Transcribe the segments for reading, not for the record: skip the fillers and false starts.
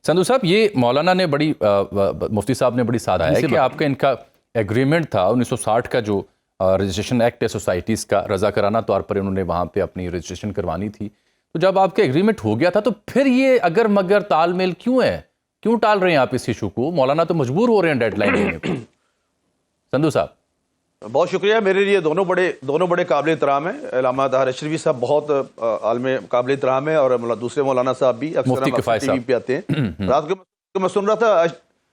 سندھو صاحب، یہ مولانا نے بڑی مفتی صاحب نے بڑی سادہ ہے کہ آپ کا ان کا ایگریمنٹ تھا 1960 کا جو رجسٹریشن ایکٹ ہے سوسائٹیز کا، رضاکارانہ طور پر انہوں نے وہاں پہ اپنی رجسٹریشن کروانی تھی. تو جب آپ کا ایگریمنٹ ہو گیا تھا تو پھر یہ اگر مگر تال میل کیوں ہے؟ کیوں ٹال رہے ہیں آپ اس ایشو کو؟ مولانا تو مجبور ہو رہے ہیں ڈیڈ لائن دینے پہ. سندھو صاحب بہت شکریہ. میرے لیے دونوں بڑے قابل احترام ہیں. علامہ طاہر اشرفی صاحب بہت عالم قابل احترام ہیں، اور دوسرے مولانا صاحب بھی مفتی کفایت ٹی وی پہ آتے ہیں. رات کو میں سن رہا تھا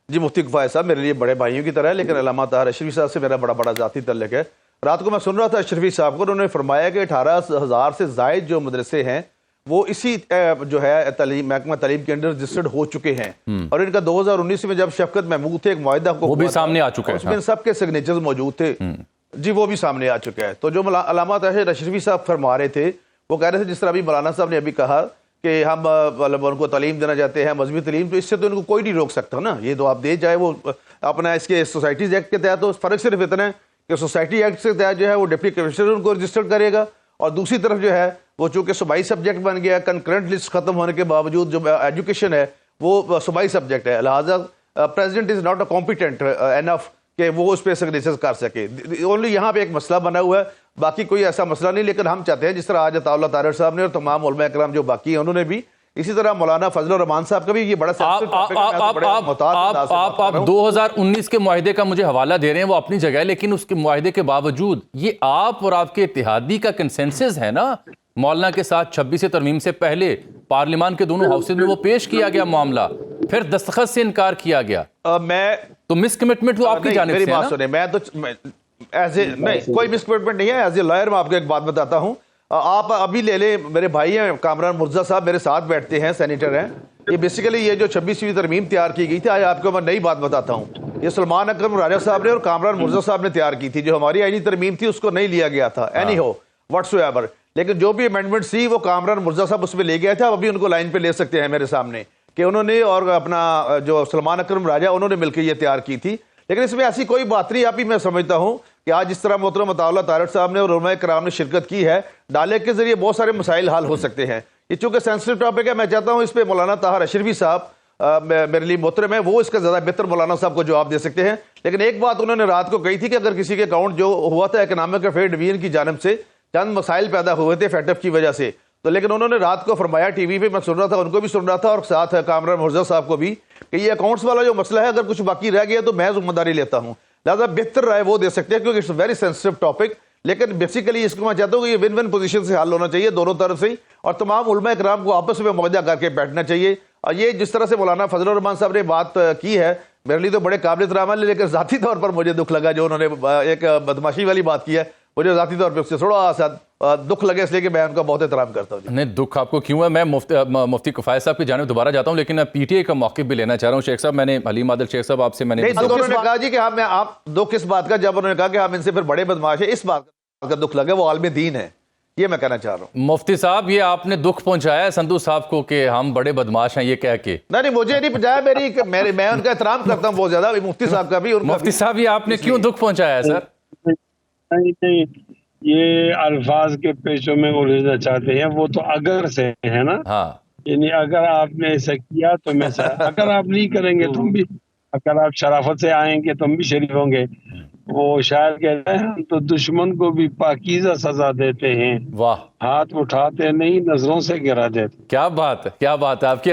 جی مفتی کفایت صاحب میرے لیے بڑے بھائیوں کی طرح ہے، لیکن علامہ طاہر اشرفی صاحب سے میرا بڑا ذاتی تعلق ہے. رات کو میں سن رہا تھا اشرفی صاحب کو، انہوں نے فرمایا کہ 18,000 سے زائد جو مدرسے ہیں وہ اسی جو ہے محکمہ تعلیم کے اندر رجسٹرڈ ہو چکے ہیں، اور ان کا 2019 میں جب شفقت محمود تھے ایک معاہدہ کو وہ بھی سامنے آ چکا ہے، اس میں سب کے سگنیچرز موجود تھے جی، وہ بھی سامنے آ چکا ہے. تو جو علامہ طاہر اشرفی صاحب فرما رہے تھے وہ کہہ رہے تھے، جس طرح ابھی مولانا صاحب نے ابھی کہا کہ ہم ان کو تعلیم دینا چاہتے ہیں، مذہبی تعلیم، تو اس سے تو ان کو کوئی نہیں روک سکتا نا. یہ تو آپ دے جائے وہ اپنا اس کے سوسائٹیز ایکٹ کے تحت. تو فرق صرف اتنا ہے کہ سوسائٹی ایکٹ کے تحت جو ہے وہ ڈپٹی کمشنر ان کو رجسٹر کرے گا، اور دوسری طرف جو ہے وہ چونکہ صوبائی سبجیکٹ بن گیا، کنکرنٹ لسٹ ختم ہونے کے باوجود جو ایجوکیشن ہے وہ صوبائی سبجیکٹ ہے، لہٰذا president is not competent enough کہ وہ اس پہ سگنیچر کر سکے. اونلی یہاں پہ ایک مسئلہ بنا ہوا ہے، باقی کوئی ایسا مسئلہ نہیں. لیکن ہم چاہتے ہیں جس طرح آج عطا اللہ طاہر صاحب نے اور تمام علماء اکرام جو باقی ہیں انہوں نے بھی، اسی طرح مولانا فضل الرحمان صاحب کا بھی یہ بڑا آپ 2019 کے معاہدے کا مجھے حوالہ دے رہے ہیں، وہ اپنی جگہ ہے، لیکن اس کے معاہدے کے باوجود یہ آپ اور آپ کے اتحادی کا کنسنسس ہے نا مولانا کے ساتھ. 26 ترمیم سے پہلے پارلیمان کے دونوں ہاؤسز میں وہ پیش کیا گیا معاملہ، پھر دستخط سے انکار کیا گیا. تو مس کمٹمنٹ وہ آپ کی جانب سے ہے نا؟ میں تو نہیں، کوئی مس کمٹمنٹ نہیں ہے. ایز اے لائر میں آپ کو ایک بات بتاتا ہوں. آپ ابھی لے لیں، میرے بھائی ہیں کامران مرزا صاحب میرے ساتھ بیٹھتے ہیں، سینیٹر ہیں. یہ بیسیکلی یہ جو 26ویں ترمیم تیار کی گئی تھی، آج آپ کو میں نئی بات بتاتا ہوں. یہ سلمان اکرم راجہ صاحب نے اور کامران مرزا صاحب نے تیار کی تھی. جو ہماری آئینی ترمیم تھی اس کو نہیں لیا گیا تھا اینی ہو واٹس ایور، لیکن جو بھی امینڈمنٹ تھی وہ کامران مرزا صاحب اس میں لے گئے تھے. ابھی ان کو لائن پہ لے سکتے ہیں میرے سامنے کہ انہوں نے اور اپنا جو سلمان اکرم راجہ انہوں نے مل کے یہ تیار کی تھی. لیکن اس میں ایسی کوئی بات نہیں. ابھی میں سمجھتا ہوں کہ آج جس طرح محترم عطا اللہ طاہر صاحب نے اور علماء کرام نے شرکت کی ہے، ڈالے کے ذریعے بہت سارے مسائل حل ہو سکتے ہیں. یہ چونکہ سینسٹیو ٹاپک ہے، میں چاہتا ہوں اس پہ مولانا طاہر اشرفی صاحب میرے لیے محترم ہے، وہ اس کا زیادہ بہتر مولانا صاحب کو جواب دے سکتے ہیں. لیکن ایک بات انہوں نے رات کو کہی تھی کہ اگر کسی کے اکاؤنٹ جو ہوا تھا اکنامک افیئر ڈویژن کی جانب سے چند مسائل پیدا ہوئے تھے فیٹ ایف کی وجہ سے، تو لیکن انہوں نے رات کو فرمایا ٹی وی پہ، میں سن رہا تھا، ان کو بھی سن رہا تھا اور ساتھ کامران مرزا صاحب کو بھی، کہ یہ اکاؤنٹس والا جو مسئلہ ہے اگر کچھ باقی رہ گیا تو میں ذمہ داری لیتا ہوں. لہٰذا بہتر رائے وہ دے سکتے ہیں کیونکہ اٹس ویری سینسٹیو ٹاپک. لیکن بیسیکلی اس کو میں چاہتا ہوں کہ یہ ون ون پوزیشن سے حل ہونا چاہیے دونوں طرف سے، اور تمام علماء اکرام کو آپس میں معاہدہ کر کے بیٹھنا چاہیے. اور یہ جس طرح سے مولانا فضل الرحمان صاحب نے بات کی ہے میرے لیے تو بڑے قابل احترام ہے، لیکن ذاتی طور پر مجھے دکھ لگا جو انہوں نے ایک بدماشی والی بات کی ہے. مجھے ذاتی طور پہ اس سے تھوڑا سا دکھ لگے، اس لیے کہ میں ان کا بہت احترام کرتا ہوں. نہیں، دکھ آپ کو کیوں ہے؟ میں مفتی کفایت صاحب کی جانب دوبارہ جاتا ہوں، لیکن میں پی ٹی آئی کا موقف بھی لینا چاہ رہا ہوں. شیخ صاحب، میں نے حلیم عادل شیخ صاحب آپ سے میں نے کہا جی کہ آپ دکھ کس بات کا، جب انہوں نے کہا کہ ہم ان سے پھر بڑے بدماش ہیں، اس بات کا دکھ لگا. وہ عالم دین ہے، یہ میں کہنا چاہ رہا ہوں. مفتی صاحب، یہ آپ نے دکھ پہنچایا ہے سندھو صاحب کو کہ ہم بڑے بدماش ہیں یہ کہہ کے؟ نہیں، مجھے نہیں پہنچایا. میں ان کا احترام کرتا ہوں بہت زیادہ، مفتی صاحب کا بھی. مفتی صاحب، یہ آپ نے کیوں دکھ پہنچایا ہے سر؟ نہیں، یہ الفاظ کے پیچوں میں الجھنا چاہتے ہیں، وہ تو اگر سے ہے نا. ہاں، یعنی اگر آپ نے ایسا کیا تو میں اگر آپ نہیں کریں گے تم بھی، اگر آپ شرافت سے آئیں گے تم بھی شریف ہوں گے. وہ شاعر کہتے ہیں ہم تو دشمن کو بھی پاکیزہ سزا دیتے ہیں، واہ، ہاتھ اٹھاتے نہیں نظروں سے گرا دیتے. کیا بات ہے، کیا بات ہے آپ کی.